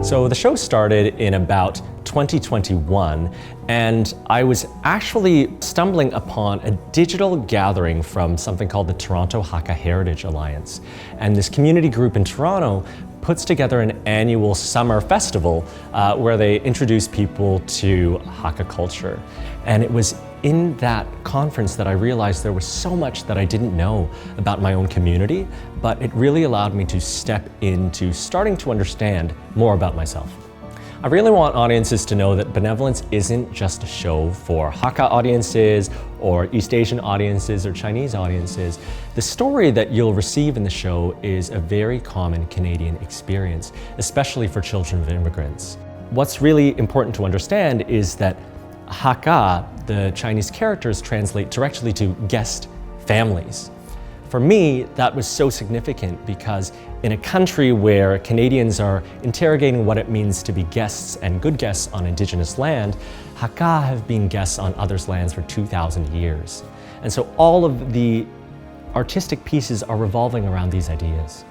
So the show started in about 2021, and I was actually stumbling upon a digital gathering from something called the Toronto Hakka Heritage Alliance. And this community group in Toronto puts together an annual summer festival where they introduce people to Hakka culture. And it was in that conference that I realized there was so much that I didn't know about my own community, but it really allowed me to step into starting to understand more about myself. I really want audiences to know that Benevolence isn't just a show for Hakka audiences or East Asian audiences or Chinese audiences. The story that you'll receive in the show is a very common Canadian experience, especially for children of immigrants. What's really important to understand is that Hakka, the Chinese characters, translate directly to guest families. For me, that was so significant because in a country where Canadians are interrogating what it means to be guests and good guests on Indigenous land, Hakka have been guests on others' lands for 2,000 years. And so all of the artistic pieces are revolving around these ideas.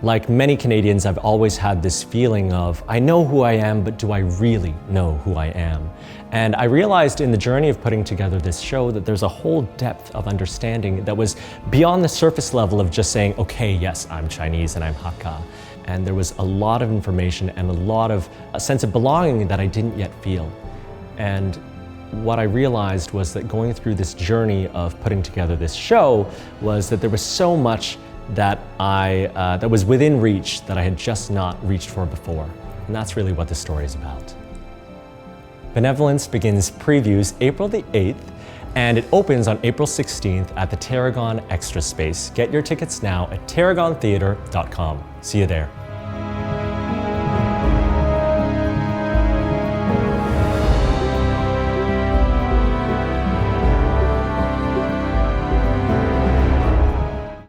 Like many Canadians, I've always had this feeling of, I know who I am, but do I really know who I am? And I realized in the journey of putting together this show that there's a whole depth of understanding that was beyond the surface level of just saying, okay, yes, I'm Chinese and I'm Hakka. And there was a lot of information and a sense of belonging that I didn't yet feel. And what I realized was that going through this journey of putting together this show was that there was so much that that was within reach that I had just not reached for before. And that's really what the story is about. Benevolence begins previews April the 8th, and it opens on April 16th at the Tarragon Extra Space. Get your tickets now at tarragontheatre.com. See you there.